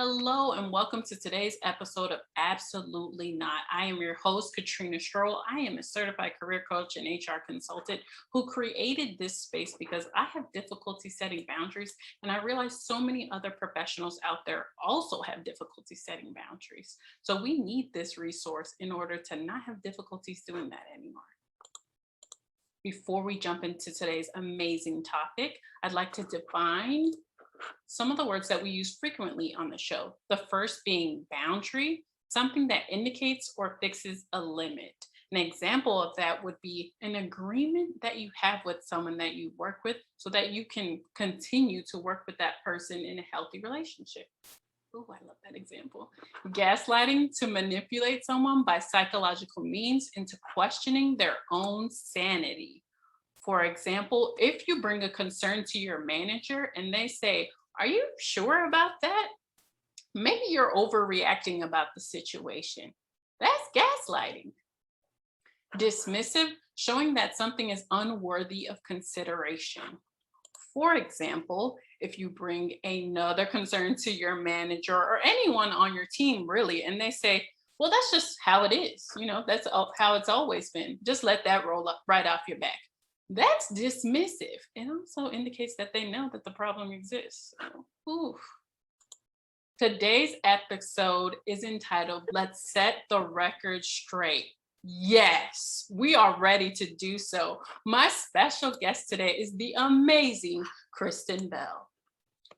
Hello and welcome to today's episode of Absolutely Not. I am your host, Katrina Stroll. I am a certified career coach and HR consultant who created this space because I have difficulty setting boundaries, and I realize so many other professionals out there also have difficulty setting boundaries. So we need this resource in order to not have difficulties doing that anymore. Before we jump into today's amazing topic, I'd like to define some of the words that we use frequently on the show. The first being boundary, something that indicates or fixes a limit. An example of that would be an agreement that you have with someone that you work with so that you can continue to work with that person in a healthy relationship. Oh, I love that example. Gaslighting, to manipulate someone by psychological means into questioning their own sanity. For example, if you bring a concern to your manager and they say, "Are you sure about that?" Maybe you're overreacting about the situation. That's gaslighting. Dismissive, showing that something is unworthy of consideration. For example, if you bring another concern to your manager or anyone on your team, really, and they say, "Well, that's just how it is. That's how it's always been. Just let that roll up right off your back." That's dismissive. It also indicates that they know that the problem exists. Ooh. Today's episode is entitled, "Let's Set the Record Straight." Yes, we are ready to do so. My special guest today is the amazing Kristin Bell.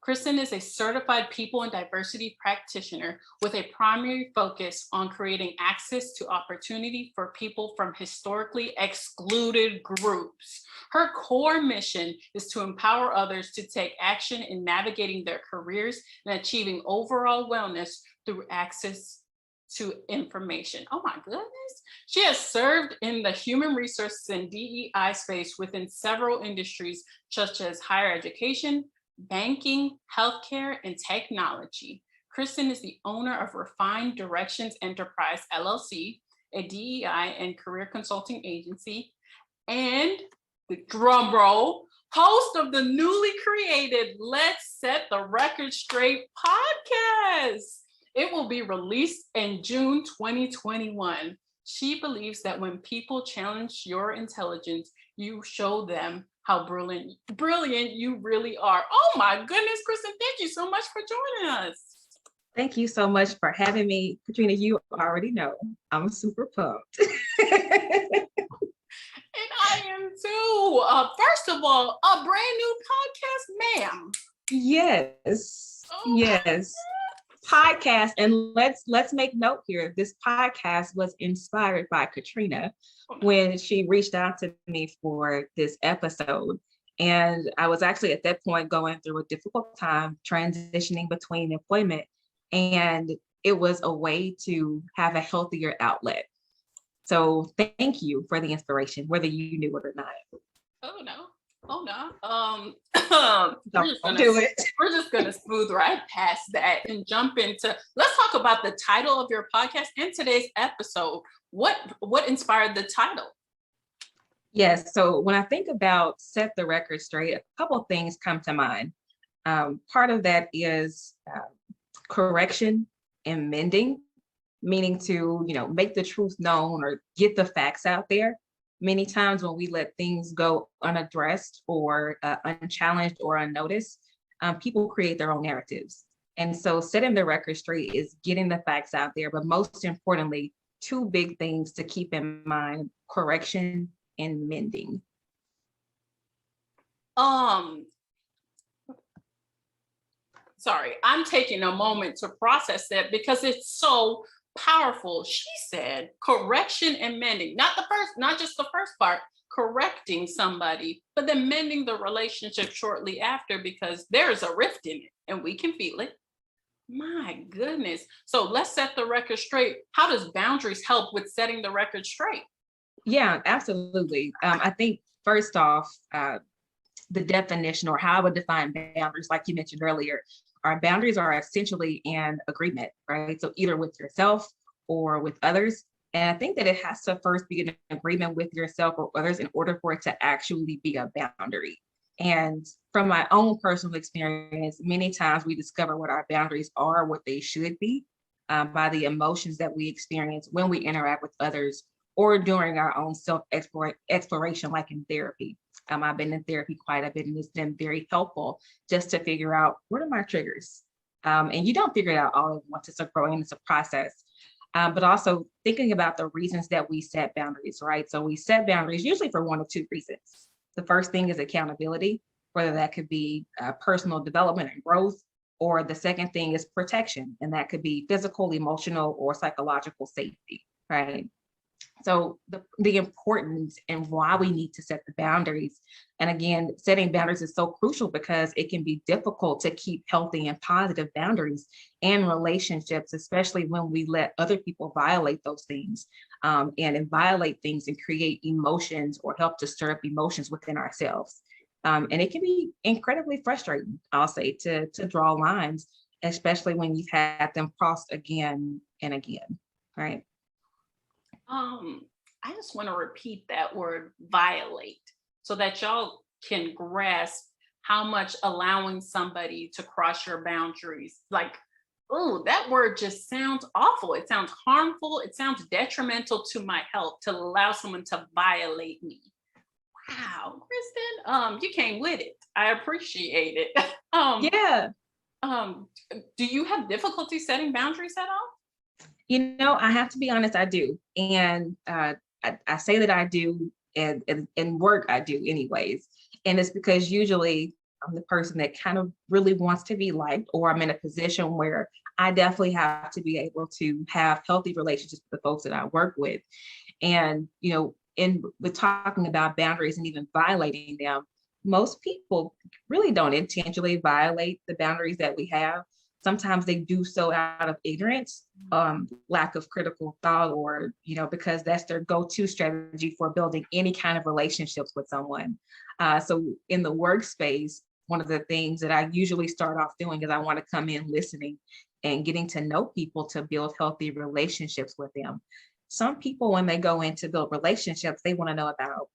Kristin is a certified people and diversity practitioner with a primary focus on creating access to opportunity for people from historically excluded groups. Her core mission is to empower others to take action in navigating their careers and achieving overall wellness through access to information. Oh my goodness. She has served in the human resources and DEI space within several industries, such as higher education, banking, healthcare, and technology. Kristin is the owner of Refined Directions Enterprise, LLC, a DEI and career consulting agency, and the drum roll, host of the newly created Let's Set the Record Straight podcast. It will be released in June 2021. She believes that when people challenge your intelligence, you show them how brilliant you really are. Oh my goodness, Kristin, thank you so much for joining us. Thank you so much for having me. Katrina, you already know I'm super pumped. And I am too. First of all, a brand new podcast, ma'am. Yes, yes. Podcast, and let's make note here. This podcast was inspired by Katrina when she reached out to me for this episode. And I was actually at that point going through a difficult time transitioning between employment, and it was a way to have a healthier outlet. So thank you for the inspiration, whether you knew it or not. Oh no. We're just gonna smooth right past that and jump into. Let's talk about the title of your podcast and today's episode. What inspired the title? Yes. So when I think about set the record straight, a couple of things come to mind. Part of that is correction and mending, meaning to make the truth known or get the facts out there. Many times when we let things go unaddressed or unchallenged or unnoticed, people create their own narratives. And so setting the record straight is getting the facts out there, but most importantly, two big things to keep in mind: correction and mending. Sorry, I'm taking a moment to process that because it's so powerful. She said correction and mending, not just the first part, correcting somebody, but then mending the relationship shortly after because there's a rift in it and we can feel it. My goodness. So let's set the record straight. How does boundaries help with setting the record straight? Yeah, absolutely. I think first off, the definition or how I would define boundaries, like you mentioned earlier, our boundaries are essentially an agreement, right? So either with yourself or with others. And I think that it has to first be an agreement with yourself or others in order for it to actually be a boundary. And from my own personal experience, many times we discover what our boundaries are, what they should be, by the emotions that we experience when we interact with others or during our own self exploration, like in therapy. I've been in therapy quite a bit, and it's been very helpful just to figure out what are my triggers. And you don't figure it out all at once, it's a growing, it's a process. But also thinking about the reasons that we set boundaries, right? So we set boundaries usually for one of two reasons. The first thing is accountability, whether that could be personal development and growth, or the second thing is protection, and that could be physical, emotional, or psychological safety, right? So the importance and why we need to set the boundaries. And again, setting boundaries is so crucial because it can be difficult to keep healthy and positive boundaries in relationships, especially when we let other people violate those things, and violate things and create emotions or help to stir up emotions within ourselves. And it can be incredibly frustrating, I'll say, to draw lines, especially when you've had them crossed again and again, right? Um, I just want to repeat that word violate so that y'all can grasp how much allowing somebody to cross your boundaries, like, oh, that word just sounds awful. It sounds harmful. It sounds detrimental to my health to allow someone to violate me. Wow, Kristen, you came with it. I appreciate it. Yeah. Um, do you have difficulty setting boundaries at all? I have to be honest, I do. And I say that I do, and in work, I do anyways. And it's because usually I'm the person that kind of really wants to be liked, or I'm in a position where I definitely have to be able to have healthy relationships with the folks that I work with. And, in with talking about boundaries and even violating them, most people really don't intentionally violate the boundaries that we have. Sometimes they do so out of ignorance, lack of critical thought, or, because that's their go-to strategy for building any kind of relationships with someone. So in the workspace, one of the things that I usually start off doing is I want to come in listening and getting to know people to build healthy relationships with them. Some people, when they go in to build relationships, they want to know about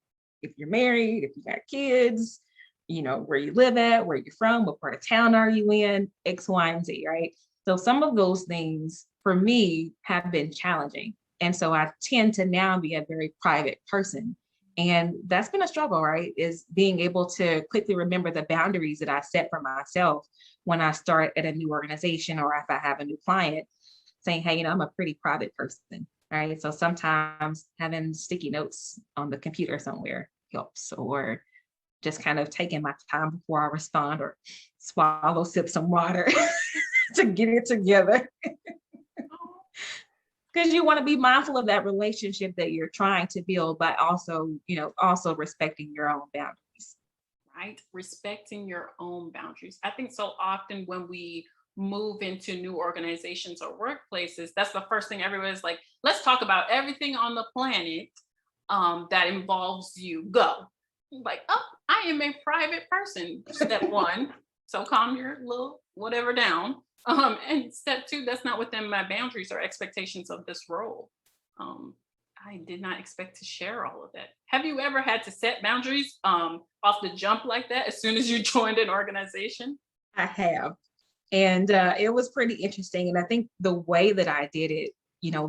if you're married, if you got kids, where you live at, where you're from, what part of town are you in, X, Y, and Z, right? So some of those things for me have been challenging. And so I tend to now be a very private person. And that's been a struggle, right? Is being able to quickly remember the boundaries that I set for myself when I start at a new organization, or if I have a new client, saying, hey, I'm a pretty private person, right? So sometimes having sticky notes on the computer somewhere helps, or just kind of taking my time before I respond, or sip some water to get it together. Because you want to be mindful of that relationship that you're trying to build, but also respecting your own boundaries. Right? Respecting your own boundaries. I think so often when we move into new organizations or workplaces, that's the first thing everybody's like, let's talk about everything on the planet that involves you. Go. Like, oh, I am a private person. Step one. So calm your little whatever down. And step two, that's not within my boundaries or expectations of this role. Um, I did not expect to share all of that. Have you ever had to set boundaries off the jump like that as soon as you joined an organization? I have. And it was pretty interesting. And I think the way that I did it,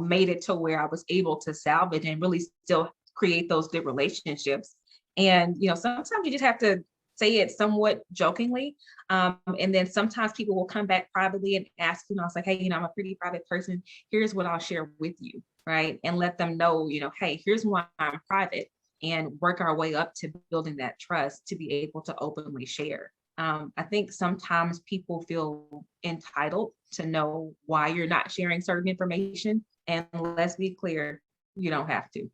made it to where I was able to salvage and really still create those good relationships. And, sometimes you just have to say it somewhat jokingly. And then sometimes people will come back privately and ask, I was like, hey, I'm a pretty private person. Here's what I'll share with you. Right. And let them know, hey, here's why I'm private, and work our way up to building that trust to be able to openly share. I think sometimes people feel entitled to know why you're not sharing certain information. And let's be clear, you don't have to,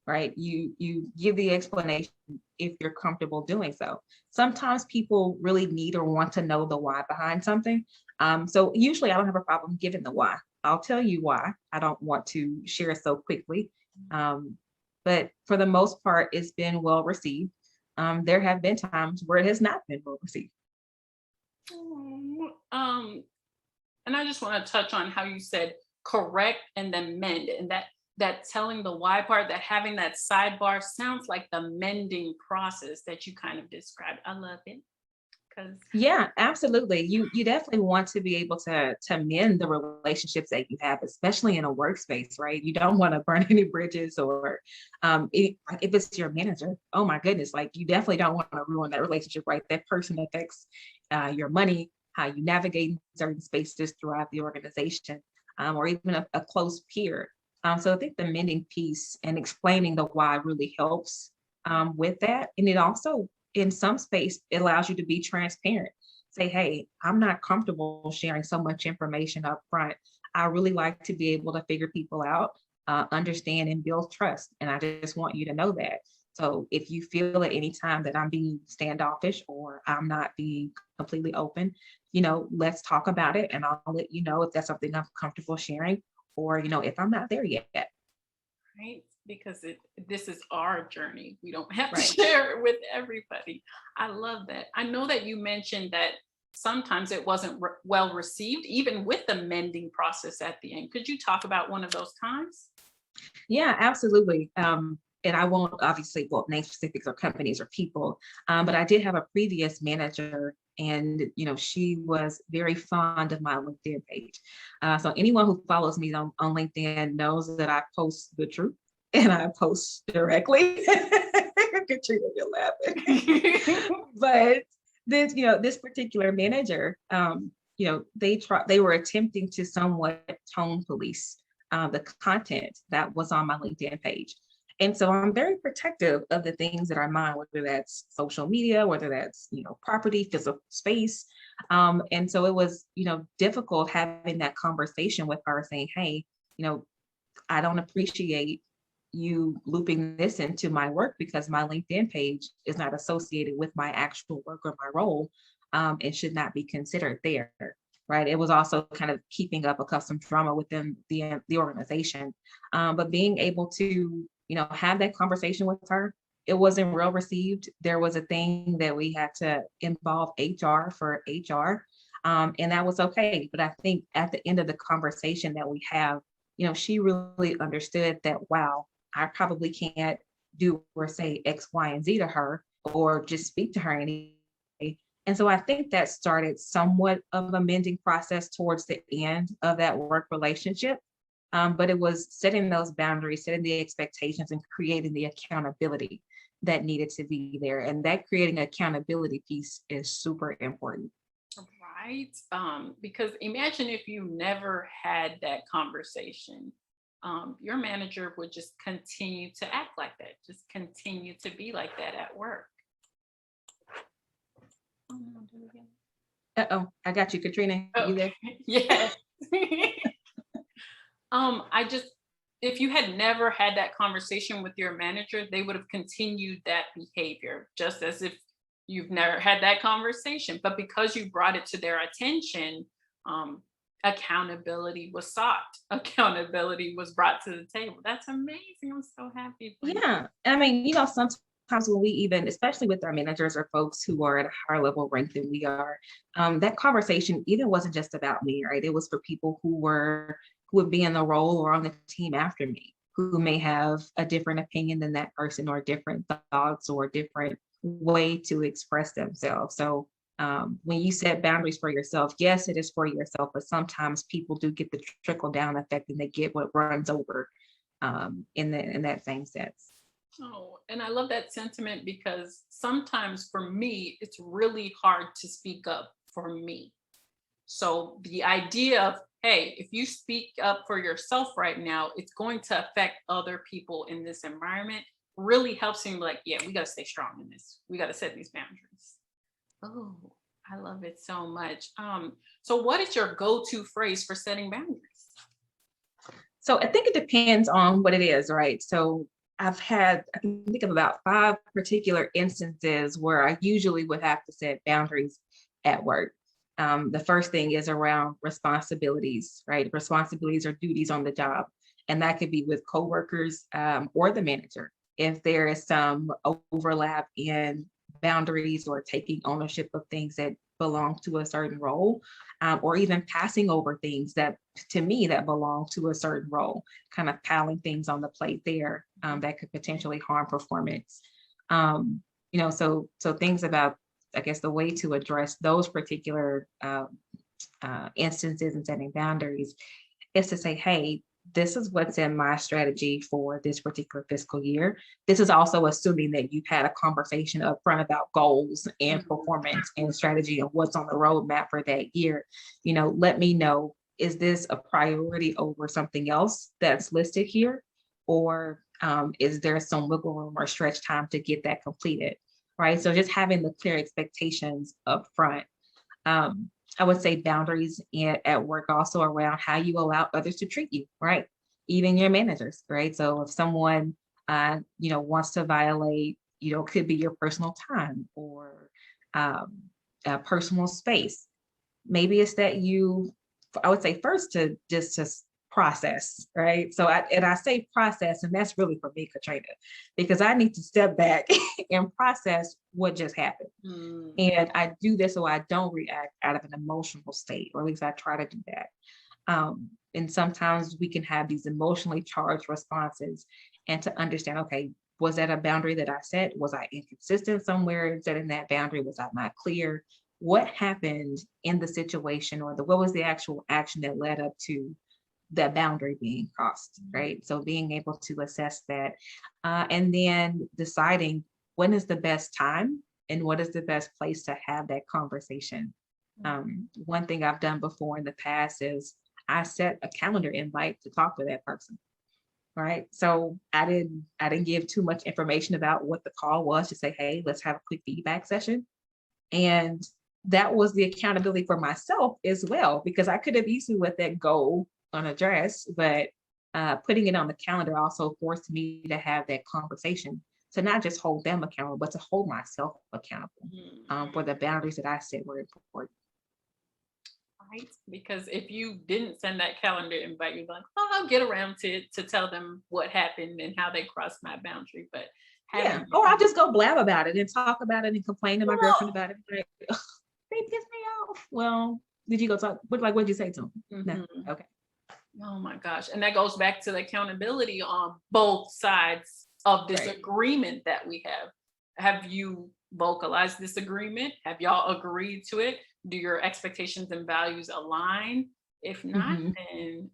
right? You give the explanation if you're comfortable doing so. Sometimes people really need or want to know the why behind something. So usually I don't have a problem giving the why. I'll tell you why I don't want to share so quickly. But for the most part, it's been well received. There have been times where it has not been well received. And I just want to touch on how you said correct and then mend, and that that telling the why part, that having that sidebar sounds like the mending process that you kind of described. I love it because Yeah, absolutely. You definitely want to be able to mend the relationships that you have, especially in a workspace, right? You don't want to burn any bridges or like if it's your manager, oh my goodness, like you definitely don't want to ruin that relationship, right? That person affects your money, how you navigate certain spaces throughout the organization, or even a close peer. So I think the mending piece and explaining the why really helps with that. And it also in some space, it allows you to be transparent. Say, hey, I'm not comfortable sharing so much information up front. I really like to be able to figure people out, understand and build trust. And I just want you to know that. So if you feel at any time that I'm being standoffish or I'm not being completely open, let's talk about it and I'll let you know if that's something I'm comfortable sharing or, if I'm not there yet. right? Because this is our journey. We don't have to Right. share it with everybody. I love that. I know that you mentioned that sometimes it wasn't well received, even with the mending process at the end. Could you talk about one of those times? Yeah, absolutely. And I won't obviously well name specifics or companies or people, but I did have a previous manager, and she was very fond of my LinkedIn page. So anyone who follows me on LinkedIn knows that I post the truth and I post directly. Katrina, you're laughing, but this particular manager, they were attempting to somewhat tone police the content that was on my LinkedIn page. And so I'm very protective of the things that are mine, whether that's social media, whether that's, property, physical space. And so it was, difficult having that conversation with her saying, hey, you know, I don't appreciate you looping this into my work because my LinkedIn page is not associated with my actual work or my role, and should not be considered there. Right. It was also kind of keeping up a custom drama within the organization. But being able to, have that conversation with her, it wasn't well received. There was a thing that we had to involve HR for HR. And that was okay. But I think at the end of the conversation that we have, she really understood that, wow, I probably can't do or say X, Y, and Z to her or just speak to her any. And so I think that started somewhat of a mending process towards the end of that work relationship. But it was setting those boundaries, setting the expectations, and creating the accountability that needed to be there. And that creating accountability piece is super important. Right. Because imagine if you never had that conversation. Your manager would just continue to act like that, just continue to be like that at work. Oh, no, do it again. Uh-oh, I got you, Katrina. You there? Okay. Yes. I just, if you had never had that conversation with your manager, they would have continued that behavior, just as if you've never had that conversation. But because you brought it to their attention, um, accountability was sought, accountability was brought to the table. That's amazing. I'm so happy for you. Yeah. I mean, sometimes when we even, especially with our managers or folks who are at a higher level rank than we are, that conversation even wasn't just about me, right? It was for people who would be in the role or on the team after me, who may have a different opinion than that person or different thoughts or different way to express themselves. So when you set boundaries for yourself, yes, it is for yourself, but sometimes people do get the trickle down effect and they get what runs over in that same sense. Oh, and I love that sentiment because sometimes for me, it's really hard to speak up for me. So the idea of, hey, if you speak up for yourself right now, it's going to affect other people in this environment really helps me like, yeah, we got to stay strong in this. We got to set these boundaries. Oh, I love it so much. So what is your go-to phrase for setting boundaries? So I think it depends on what it is, right? So I can think of about 5 particular instances where I usually would have to set boundaries at work. The first thing is around responsibilities, right? Responsibilities or duties on the job. And that could be with coworkers or the manager. If there is some overlap in boundaries or taking ownership of things that belong to a certain role, or even passing over things that to me that belong to a certain role, kind of piling things on the plate there that could potentially harm performance. So things about, I guess, the way to address those particular instances and setting boundaries is to say, hey, this is what's in my strategy for this particular fiscal year. This is also assuming that you've had a conversation up front about goals and performance and strategy and what's on the roadmap for that year. Let me know, is this a priority over something else that's listed here? Or is there some wiggle room or stretch time to get that completed? Right. So just having the clear expectations up front. I would say boundaries at work also around how you allow others to treat you, right? Even your managers, right? So if someone, wants to violate, could be your personal time or personal space. Maybe it's that I would say first to process, right? So I say process, and that's really for me, Katrina, because I need to step back and process what just happened. And I do this so I don't react out of an emotional state, or at least I try to do that. And sometimes we can have these emotionally charged responses, and to understand, okay, was that a boundary that I set? Was I inconsistent somewhere in setting that boundary? Was I not clear? What happened in the situation, or what was the actual action that led up to that boundary being crossed, right? So being able to assess that, and then deciding when is the best time and what is the best place to have that conversation. One thing I've done before in the past is I set a calendar invite to talk to that person, right? So I didn't give too much information about what the call was, to say, hey, let's have a quick feedback session. And that was the accountability for myself as well, because I could have easily let that go unaddressed, but putting it on the calendar also forced me to have that conversation, to not just hold them accountable, but to hold myself accountable for the boundaries that I set were important. Right? Because if you didn't send that calendar invite, you're like, oh, I'll get around to tell them what happened and how they crossed my boundary. But Yeah, or I'll just go blab about it and talk about it and complain to my girlfriend about it. Like, they pissed me off. Well, did you go talk? What'd you say to them? No. Okay. Oh my gosh. And that goes back to the accountability on both sides of this Right. agreement that we have. Have you vocalized this agreement? Have y'all agreed to it? Do your expectations and values align? If not, then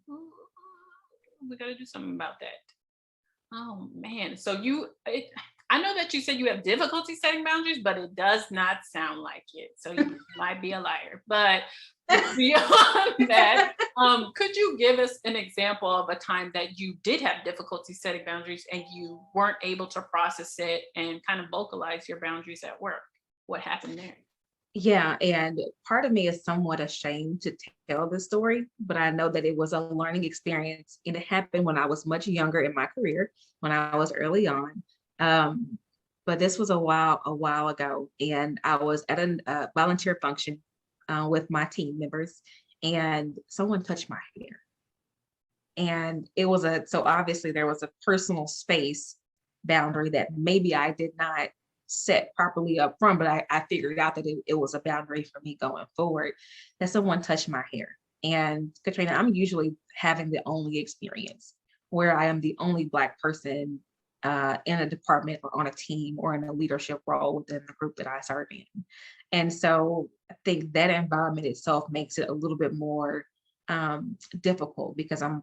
we got to do something about that. Oh man. I know that you said you have difficulty setting boundaries, but it does not sound like it. So you might be a liar. But beyond that, could you give us an example of a time that you did have difficulty setting boundaries and you weren't able to process it and kind of vocalize your boundaries at work? What happened there? Yeah, and part of me is somewhat ashamed to tell the story, but I know that it was a learning experience, and it happened when I was much younger in my career, when I was early on. But this was a while ago, and I was at a volunteer function with my team members, and someone touched my hair, and so obviously there was a personal space boundary that maybe I did not set properly up front, but I figured out that it was a boundary for me going forward, that someone touched my hair. And Katrina, I'm usually having the only experience where I am the only Black person in a department or on a team or in a leadership role within the group that I serve in. And so I think that environment itself makes it a little bit more difficult, because I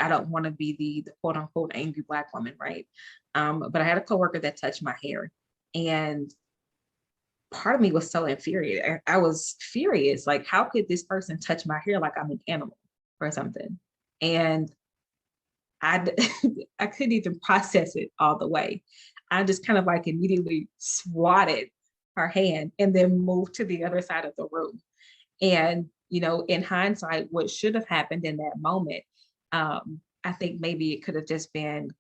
don't want to be the quote unquote angry Black woman, right? But I had a coworker that touched my hair, and part of me was so infuriated. I was furious. Like, how could this person touch my hair like I'm an animal or something? And I, I couldn't even process it all the way. I just kind of like immediately swatted her hand and then moved to the other side of the room. And, in hindsight, what should have happened in that moment, I think maybe it could have just been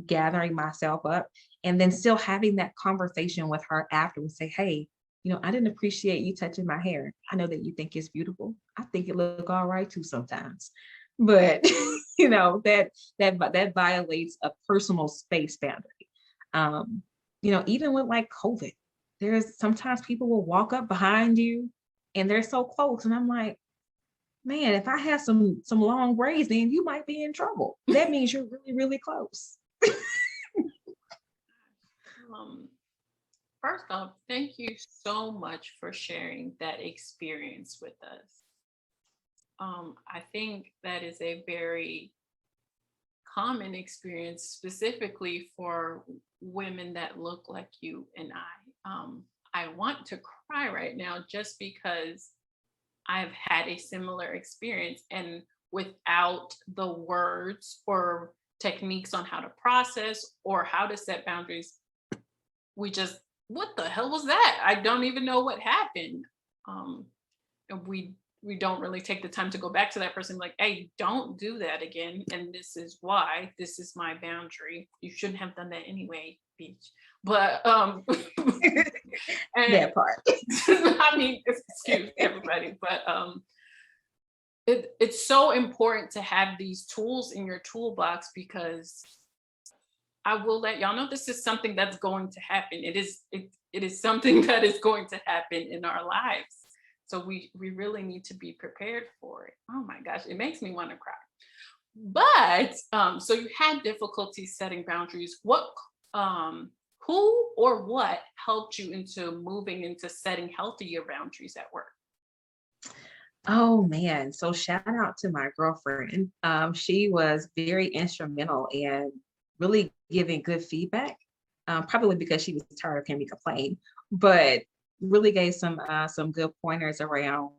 gathering myself up and then still having that conversation with her afterwards, say, hey, I didn't appreciate you touching my hair. I know that you think it's beautiful. I think it look all right too sometimes. But that violates a personal space boundary. Even with like COVID. there's sometimes people will walk up behind you and they're so close. And I'm like, man, if I have some long braids, then you might be in trouble. That means you're really, really close. Um, First off, thank you so much for sharing that experience with us. I think that is a very common experience, specifically for women that look like you and I. I want to cry right now just because I've had a similar experience, and without the words or techniques on how to process or how to set boundaries, we just, what the hell was that? I don't even know what happened. Um, and we don't really take the time to go back to that person like, hey, don't do that again, and this is why, this is my boundary, you shouldn't have done that anyway, bitch. But and That part. I mean, excuse everybody, but it's so important to have these tools in your toolbox, because I will let y'all know this is something that's going to happen. It is something that is going to happen in our lives. So we really need to be prepared for it. Oh my gosh, it makes me want to cry. But so you had difficulty setting boundaries. What who or what helped you into moving into setting healthier boundaries at work? Oh man. So shout out to my girlfriend. She was very instrumental in really giving good feedback. Probably because she was tired of hearing me complain, but really gave some good pointers around,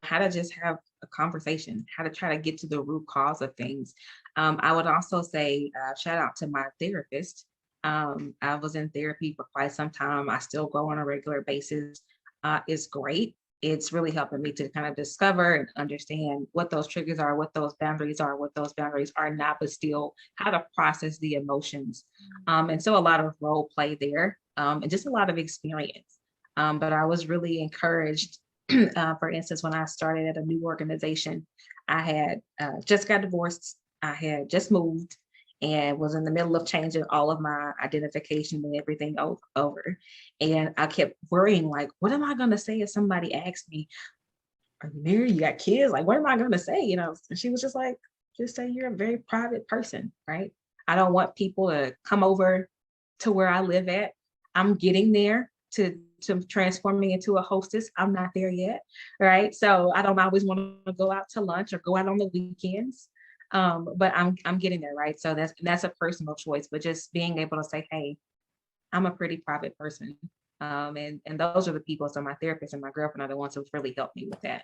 how to just have a conversation, how to try to get to the root cause of things. I would also say shout out to my therapist. I was in therapy for quite some time. I still go on a regular basis. It's great. It's really helping me to kind of discover and understand what those triggers are, what those boundaries are, what those boundaries are not, but still how to process the emotions. And so a lot of role play there, and just a lot of experience. But I was really encouraged. For instance, when I started at a new organization, I had just got divorced. I had just moved and was in the middle of changing all of my identification and everything over. And I kept worrying, like, what am I going to say if somebody asks me, are you married? You got kids? Like, what am I going to say? And she was just like, just say you're a very private person, right? I don't want people to come over to where I live at. I'm getting there to transforming into a hostess. I'm not there yet, right? So I don't always want to go out to lunch or go out on the weekends. But I'm getting there, right? So that's a personal choice, but just being able to say, hey, I'm a pretty private person. And those are the people. So my therapist and my girlfriend are the ones who've really helped me with that.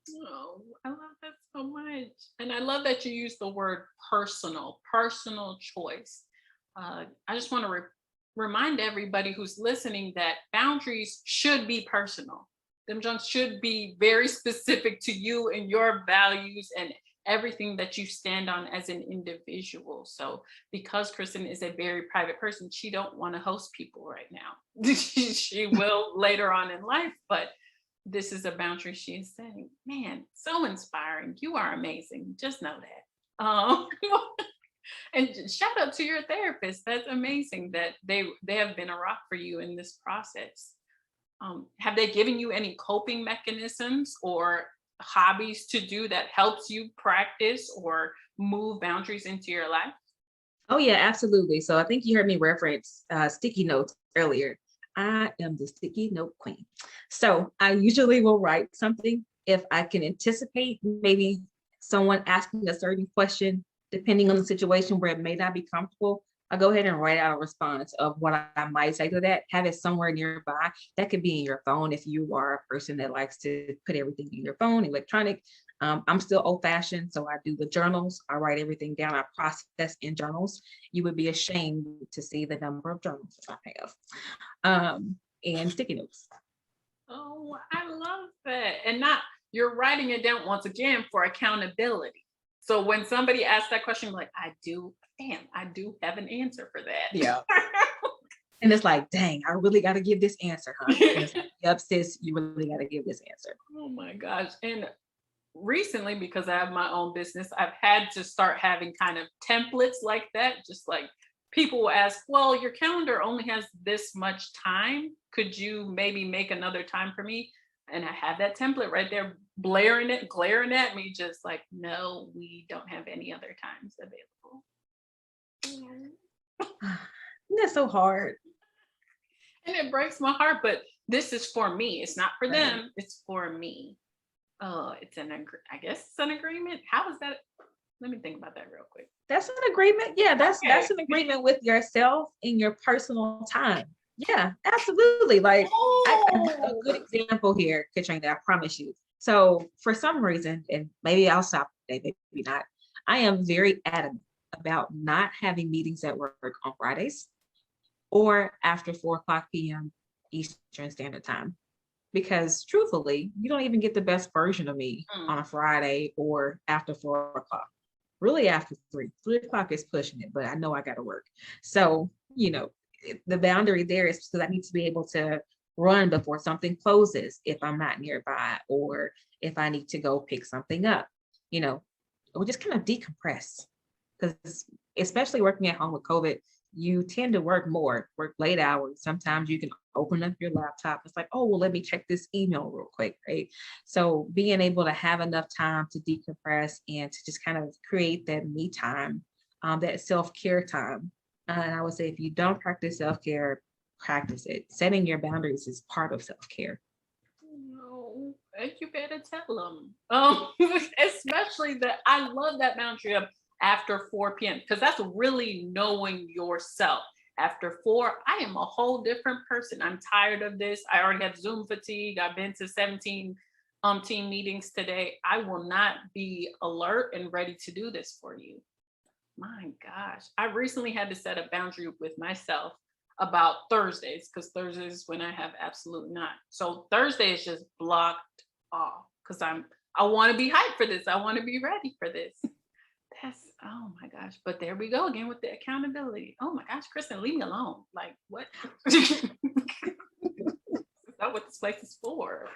Oh, I love that so much. And I love that you use the word personal choice. I just want to remind everybody who's listening that boundaries should be personal. Them junks should be very specific to you and your values and everything that you stand on as an individual. So because Kristin is a very private person, she don't want to host people right now. She will later on in life, but this is a boundary she is setting. Man, so inspiring. You are amazing. Just know that. And shout out to your therapist. That's amazing that they have been a rock for you in this process. Have they given you any coping mechanisms or hobbies to do that helps you practice or move boundaries into your life? Oh yeah, absolutely. So I think you heard me reference sticky notes earlier. I am the sticky note queen. So I usually will write something if I can anticipate maybe someone asking a certain question, depending on the situation where it may not be comfortable. I go ahead and write out a response of what I might say to that, have it somewhere nearby. That could be in your phone if you are a person that likes to put everything in your phone, electronic. I'm still old fashioned, so I do the journals. I write everything down. I process in journals. You would be ashamed to see the number of journals I have, and sticky notes. Oh, I love that. And not, you're writing it down once again for accountability. So when somebody asks that question, like, I do have an answer for that. Yeah. And it's like, dang, I really got to give this answer, huh? And it's like, yep, sis, you really got to give this answer. Oh my gosh. And recently, because I have my own business, I've had to start having kind of templates like that, just like people will ask, well, your calendar only has this much time. Could you maybe make another time for me? And I have that template right there, glaring at me, just like, no, we don't have any other times available. That's so hard. And it breaks my heart, but this is for me. It's not for Right. them. It's for me. Oh, I guess it's an agreement. How is that? Let me think about that real quick. That's an agreement. Yeah, that's Okay. an agreement with yourself in your personal time. Yeah, absolutely. Like I have a Oh, good example here, Katrina, I promise you. So for some reason, and maybe I'll stop today, maybe not. I am very adamant about not having meetings at work on Fridays or after 4 o'clock p.m. Eastern Standard Time. Because truthfully, you don't even get the best version of me on a Friday or after 4 o'clock. Really after 3 o'clock is pushing it, but I know I got to work. So, the boundary there is because I need to be able to run before something closes if I'm not nearby or if I need to go pick something up, or just kind of decompress. Because especially working at home with COVID, you tend to work late hours. Sometimes you can open up your laptop. It's like, oh, well, let me check this email real quick, right? So being able to have enough time to decompress and to just kind of create that me time, that self-care time. And I would say if you don't practice self-care, practice it. Setting your boundaries is part of self-care. no. And you better tell them. Especially that I love that boundary of after 4 p.m. because that's really knowing yourself. After 4, I am a whole different person. I'm tired of this. I already have Zoom fatigue. I've been to 17 team meetings today. I will not be alert and ready to do this for you. My gosh. I recently had to set a boundary with myself about Thursdays because Thursdays is when I have absolute not. So Thursday is just blocked off because I want to be hyped for this. I want to be ready for this. That's oh my gosh. But there we go again with the accountability. Oh my gosh, Kristin, leave me alone. Like what? Is that what this place is for?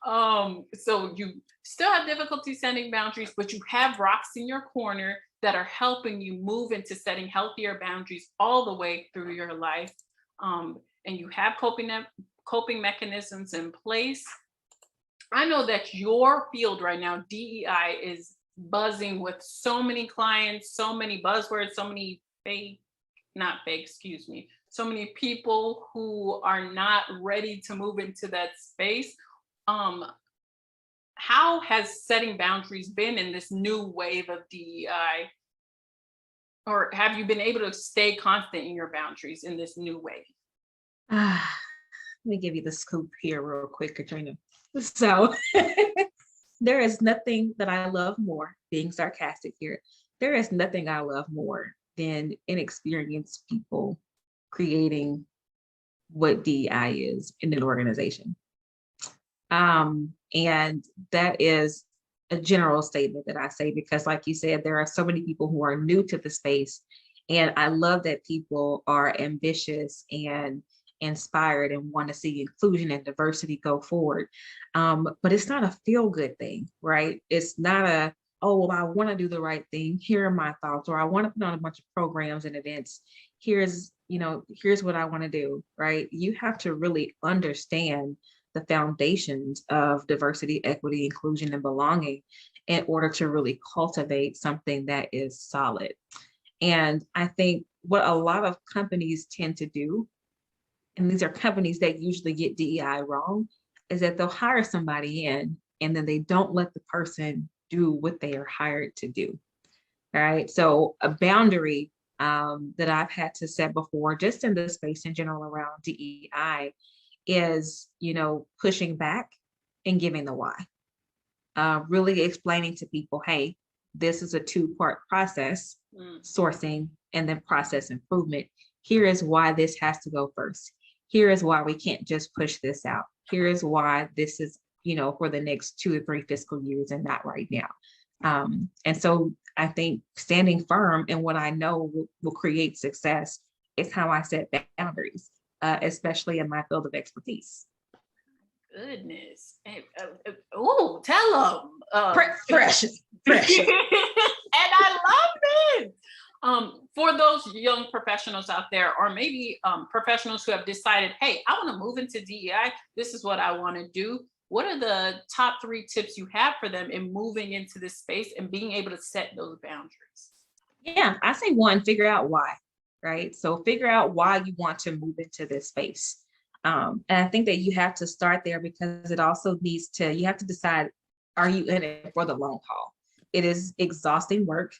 So you still have difficulty setting boundaries, but you have rocks in your corner that are helping you move into setting healthier boundaries all the way through your life. And you have coping mechanisms in place. I know that your field right now, DEI, is buzzing with so many clients, so many buzzwords, so many not fake, excuse me, so many people who are not ready to move into that space. How has setting boundaries been in this new wave of DEI? Or have you been able to stay constant in your boundaries in this new wave? Let me give you the scoop here real quick, Katrina. So there is nothing that I love more, being sarcastic here. There is nothing I love more than inexperienced people creating what DEI is in an organization. And that is a general statement that I say, because like you said, there are so many people who are new to the space. And I love that people are ambitious and inspired and want to see inclusion and diversity go forward. But it's not a feel good thing, right? It's not oh, well, I want to do the right thing. Here are my thoughts, or I want to put on a bunch of programs and events. Here's what I want to do, right? You have to really understand the foundations of diversity, equity, inclusion, and belonging in order to really cultivate something that is solid. And I think what a lot of companies tend to do, and these are companies that usually get DEI wrong, is that they'll hire somebody in and then they don't let the person do what they are hired to do. All right. So a boundary that I've had to set before, just in the space in general around DEI, is, pushing back and giving the why. Really explaining to people, hey, this is a 2-part process, sourcing and then process improvement. Here is why this has to go first. Here is why we can't just push this out. Here is why this is, for the next 2 or 3 fiscal years and not right now. And so I think standing firm in what I know will create success is how I set boundaries, especially in my field of expertise. Goodness. Oh, tell them. Precious. And I love it. for those young professionals out there, or maybe professionals who have decided, hey, I want to move into DEI, this is what I want to do. What are the top 3 tips you have for them in moving into this space and being able to set those boundaries? Yeah, I say one, figure out why, right? So figure out why you want to move into this space. And I think that you have to start there because it also needs to, you have to decide, are you in it for the long haul? It is exhausting work.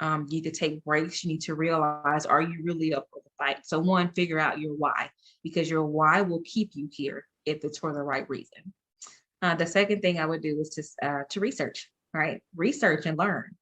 You need to take breaks. You need to realize, are you really up for the fight? So one, figure out your why, because your why will keep you here if it's for the right reason. The second thing I would do is to research, right? Research and learn.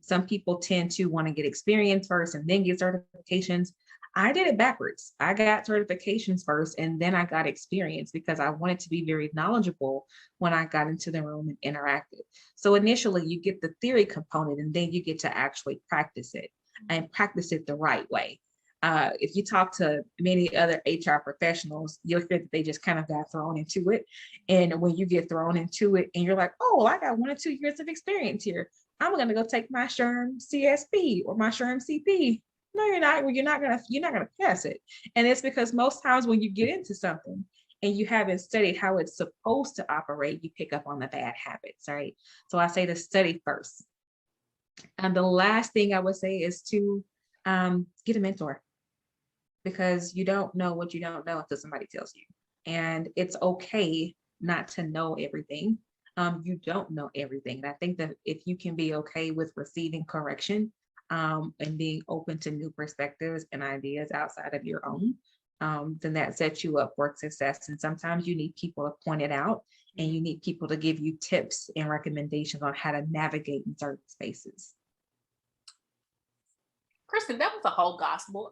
Some people tend to want to get experience first and then get certifications. I did it backwards. I got certifications first and then I got experience because I wanted to be very knowledgeable when I got into the room and interacted. So initially you get the theory component and then you get to actually practice it and practice it the right way. If you talk to many other HR professionals, you'll hear that they just kind of got thrown into it. And when you get thrown into it and you're like, oh, well, I got 1 or 2 years of experience here. I'm going to go take my SHRM CSP or my SHRM CP. No, you're not. Well, you're not gonna pass it. And it's because most times when you get into something and you haven't studied how it's supposed to operate, you pick up on the bad habits, right? So I say to study first. And the last thing I would say is to get a mentor, because you don't know what you don't know until somebody tells you. And it's okay not to know everything. You don't know everything. And I think that if you can be okay with receiving correction, and being open to new perspectives and ideas outside of your own, then that sets you up for success. And sometimes you need people to point it out, and you need people to give you tips and recommendations on how to navigate in certain spaces. Kristin, that was a whole gospel.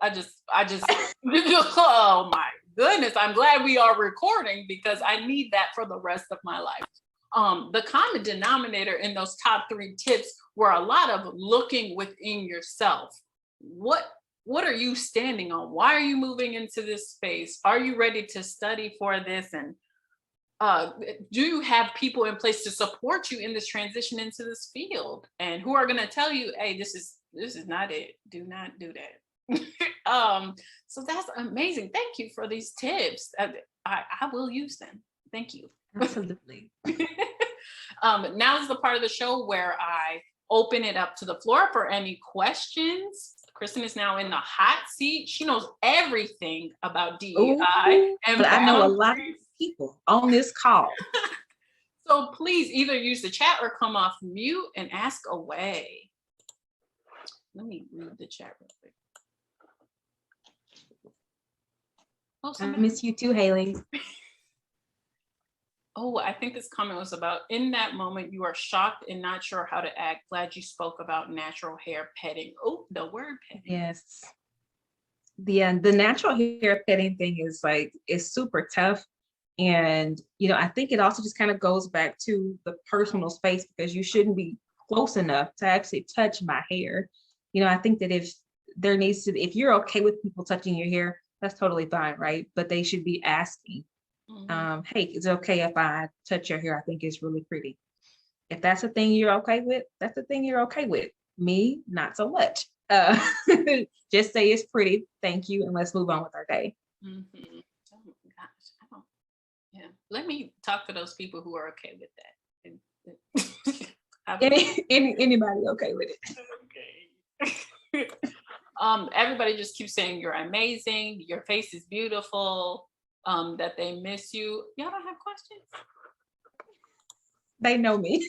Oh my goodness. I'm glad we are recording because I need that for the rest of my life. The common denominator in those top 3 tips were a lot of looking within yourself. What are you standing on? Why are you moving into this space? Are you ready to study for this? And do you have people in place to support you in this transition into this field, and who are going to tell you, hey, this is not it. Do not do that. So that's amazing. Thank you for these tips. I will use them. Thank you. Absolutely. Now is the part of the show where I open it up to the floor for any questions. Kristin is now in the hot seat. She knows everything about DEI and but I know a lot of people on this call. So please either use the chat or come off mute and ask away. Let me read the chat real quick. Oh, I miss you too, Haley. Oh, I think this comment was about, in that moment, you are shocked and not sure how to act. Glad you spoke about natural hair petting. Oh, the word petting. Yes. The natural hair petting thing is super tough. And, I think it also just kind of goes back to the personal space, because you shouldn't be close enough to actually touch my hair. I think that if you're okay with people touching your hair, that's totally fine, right? But they should be asking. Hey, is it okay if I touch your hair? I think it's really pretty. If that's a thing you're okay with, that's the thing you're okay with. Me, not so much. Just say it's pretty, thank you, and let's move on with our day. Mm-hmm. Oh my gosh, yeah. Let me talk to those people who are okay with that. Anybody okay with it? Okay. Everybody just keeps saying you're amazing, your face is beautiful. That they miss you. Y'all don't have questions? They know me.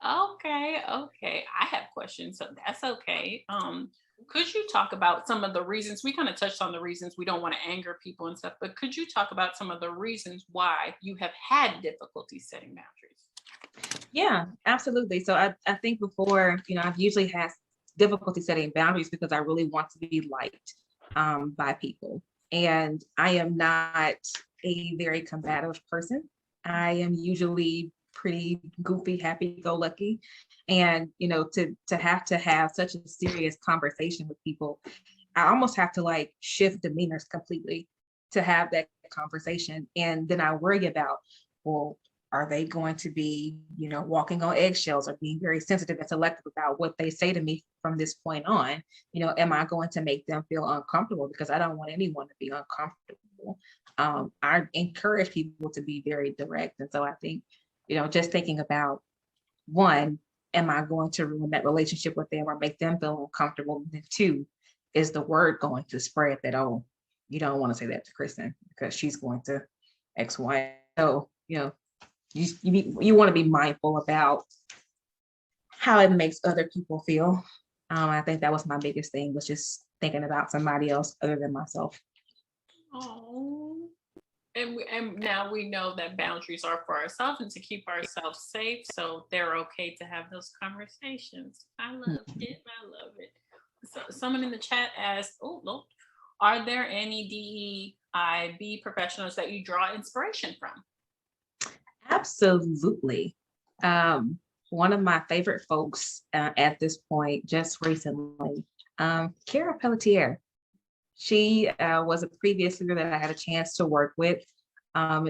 Okay. I have questions, so that's okay. Could you talk about some of the reasons? We kind of touched on the reasons we don't want to anger people and stuff, but could you talk about some of the reasons why you have had difficulty setting boundaries? Yeah, absolutely. So I think before, I've usually had difficulty setting boundaries because I really want to be liked by people. And I am not a very combative person. I am usually pretty goofy, happy-go-lucky. And, to have such a serious conversation with people, I almost have to shift demeanors completely to have that conversation. And then I worry about, well, Are they going to be, walking on eggshells or being very sensitive and selective about what they say to me from this point on? Am I going to make them feel uncomfortable? Because I don't want anyone to be uncomfortable. I encourage people to be very direct. And so I think, just thinking about, one, am I going to ruin that relationship with them or make them feel uncomfortable? And then two, is the word going to spread that, oh, you don't want to say that to Kristin because she's going to X, Y. So, you want to be mindful about how it makes other people feel. I think that was my biggest thing, was just thinking about somebody else other than myself. Oh, and now we know that boundaries are for ourselves and to keep ourselves safe. So they're okay to have those conversations. I love it. I love it. So someone in the chat asked, oh, no, are there any DEIB professionals that you draw inspiration from? Absolutely. One of my favorite folks at this point, just recently, Cara Pelletier. She was a previous leader that I had a chance to work with.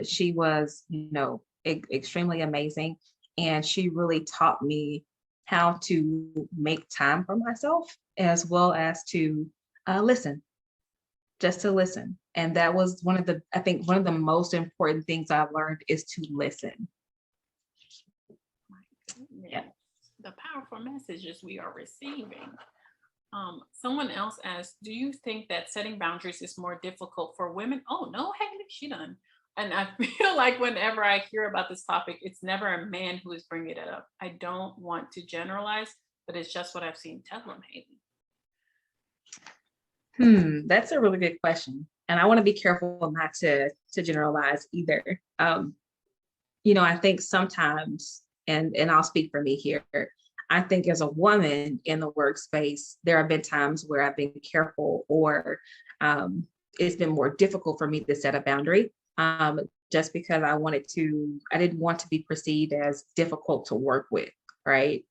She was, extremely amazing. And she really taught me how to make time for myself, as well as to listen, just to listen. And that was one of the most important things I've learned is to listen. Yeah. The powerful messages we are receiving. Someone else asked, do you think that setting boundaries is more difficult for women? Oh, no, Haley, she done. And I feel like whenever I hear about this topic, it's never a man who is bringing it up. I don't want to generalize, but it's just what I've seen. Tell them, Haley. That's a really good question. And I want to be careful not to generalize either. I think sometimes, and I'll speak for me here, I think as a woman in the workspace, there have been times where I've been careful or it's been more difficult for me to set a boundary just because I didn't want to be perceived as difficult to work with, right?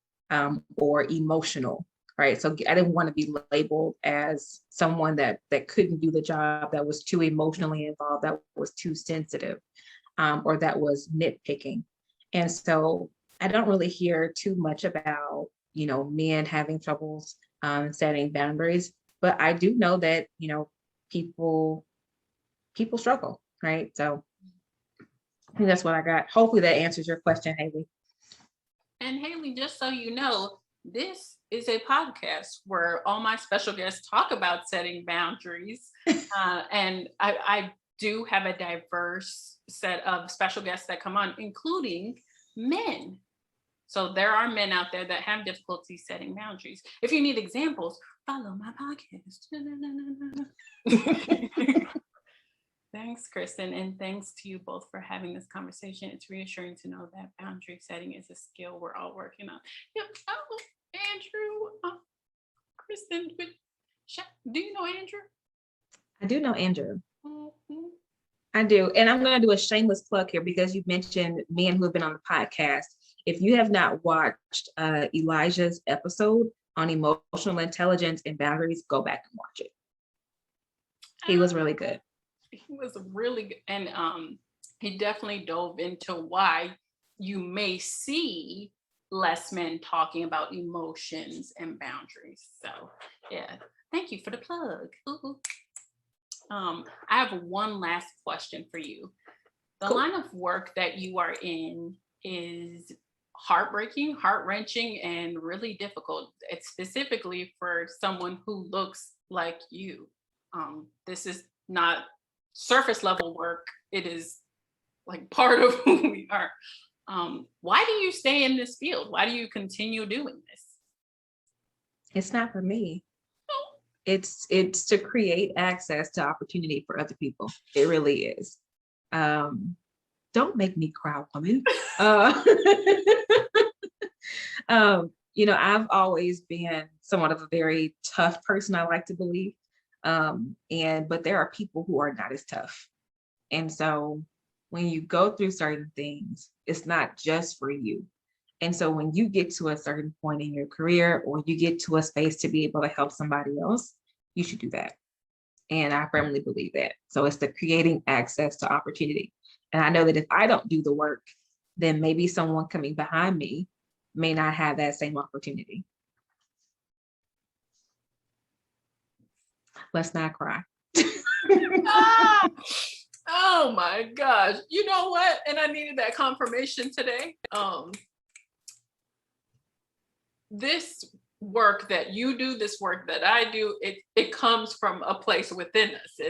Or emotional, right? So I didn't want to be labeled as someone that couldn't do the job, that was too emotionally involved, that was too sensitive, or that was nitpicking. And so I don't really hear too much about, men having troubles setting boundaries, but I do know that, people struggle, right? So I think that's what I got. Hopefully that answers your question, Haley. And Haley, just so you know, this is a podcast where all my special guests talk about setting boundaries. And I do have a diverse set of special guests that come on, including men. So there are men out there that have difficulty setting boundaries. If you need examples, follow my podcast. Thanks, Kristin, and thanks to you both for having this conversation. It's reassuring to know that boundary setting is a skill we're all working on. Yep. Oh, Andrew, Kristin, do you know Andrew? I do know Andrew. Mm-hmm. I do. And I'm going to do a shameless plug here because you mentioned men who have been on the podcast. If you have not watched Elijah's episode on emotional intelligence and boundaries, go back and watch it. He was really good. He was really good. And he definitely dove into why you may see less men talking about emotions and boundaries. So yeah, thank you for the plug. Ooh. I have one last question for you. The Cool. line of work that you are in is heartbreaking, heart-wrenching, and really difficult. It's specifically for someone who looks like you. This is not surface level work. It is like part of who we are. Why do you stay in this field? Why do you continue doing this? It's not for me. It's to create access to opportunity for other people. It really is. Don't make me cry, woman. I've always been somewhat of a very tough person, I like to believe. But there are people who are not as tough. And so when you go through certain things, it's not just for you. And so when you get to a certain point in your career, or you get to a space to be able to help somebody else, you should do that. And I firmly believe that. So it's the creating access to opportunity. And I know that if I don't do the work, then maybe someone coming behind me may not have that same opportunity. Let's not cry. Ah! Oh my gosh. You know what? And I needed that confirmation today. This work that you do, this work that I do, it comes from a place within us.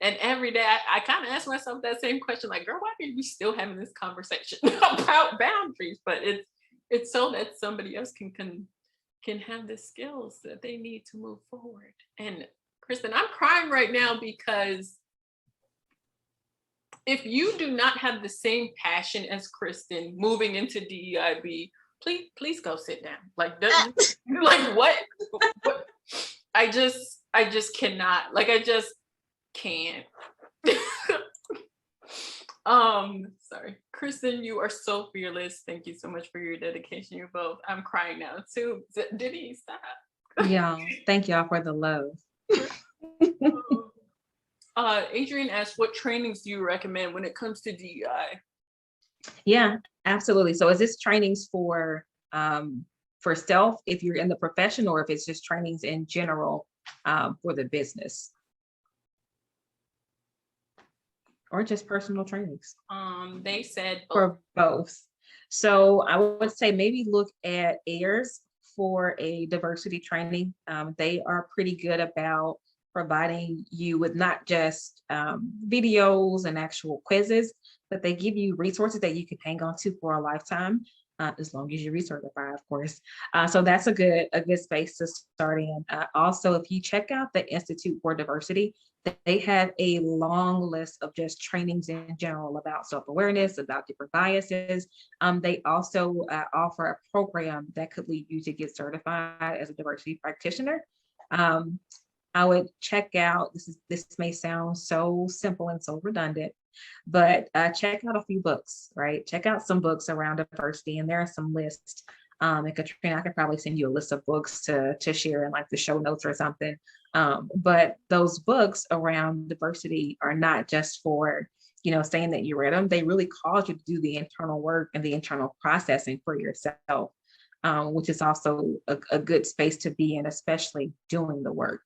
And every day I kind of ask myself that same question, like, girl, why are we still having this conversation about boundaries? But it's so that somebody else can have the skills that they need to move forward. And Kristin, I'm crying right now because if you do not have the same passion as Kristin moving into DEIB, please go sit down. Like, like what? I just cannot. Like, I just can't. Sorry, Kristin, you are so fearless. Thank you so much for your dedication. You both. I'm crying now too. Did he stop? Yeah, thank y'all for the love. Adrian asked, what trainings do you recommend when it comes to DEI? Yeah, absolutely. So is this trainings for self if you're in the profession, or if it's just trainings in general for the business? Or just personal trainings? They said both. For both. So I would say maybe look at AIRS for a diversity training. They are pretty good about providing you with not just videos and actual quizzes, but they give you resources that you can hang on to for a lifetime, as long as you're recertified, of course. So that's a good space to start in. Also, if you check out the Institute for Diversity, they have a long list of just trainings in general about self-awareness, about different biases. They also offer a program that could lead you to get certified as a diversity practitioner. I would check out, this may sound so simple and so redundant, but check out a few books, right? Check out some books around diversity, and there are some lists. And Katrina, I could probably send you a list of books to share in like the show notes or something. But those books around diversity are not just for, saying that you read them. They really cause you to do the internal work and the internal processing for yourself, which is also a good space to be in, especially doing the work.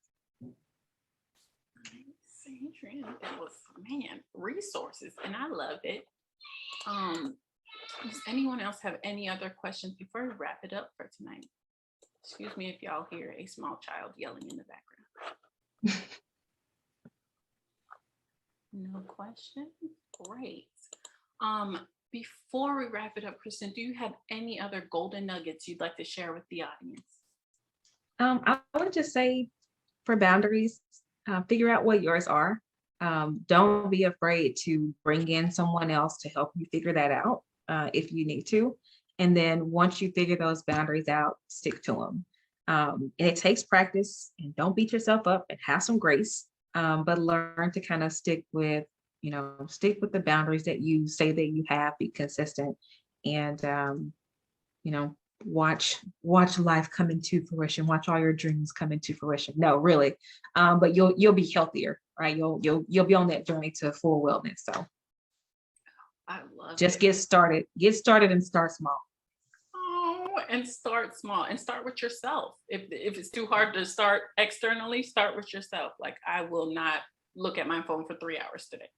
That was, man, resources, and I love it. Does anyone else have any other questions before we wrap it up for tonight? Excuse me if y'all hear a small child yelling in the background. No questions? Great. Before we wrap it up, Kristin, do you have any other golden nuggets you'd like to share with the audience? I would just say, for boundaries, figure out what yours are. Don't be afraid to bring in someone else to help you figure that out if you need to. And then once you figure those boundaries out, stick to them. And it takes practice, and don't beat yourself up, and have some grace, but learn to kind of stick with the boundaries that you say that you have, be consistent, and, watch life come into fruition, watch all your dreams come into fruition. No, really. But you'll be healthier, right? You'll be on that journey to full wellness. So I love just it. get started and start small. Oh, and start small, and start with yourself. If it's too hard to start externally, start with yourself. Like, I will not look at my phone for 3 hours today.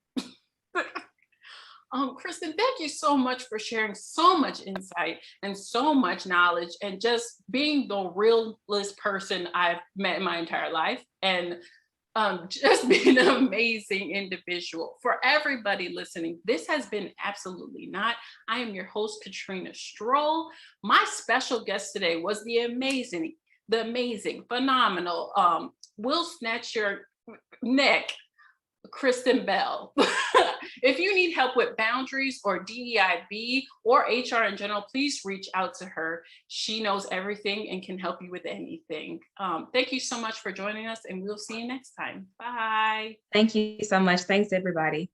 Kristin, thank you so much for sharing so much insight and so much knowledge, and just being the realest person I've met in my entire life, and just being an amazing individual. For everybody listening, this has been Absolutely Not. I am your host, Katrina Stroll. My special guest today was the amazing, phenomenal, will snatch your neck, Kristin Bell. If you need help with boundaries or DEIB or HR in general, please reach out to her. She knows everything and can help you with anything. Thank you so much for joining us, and we'll see you next time. Bye. Thank you so much. Thanks, everybody.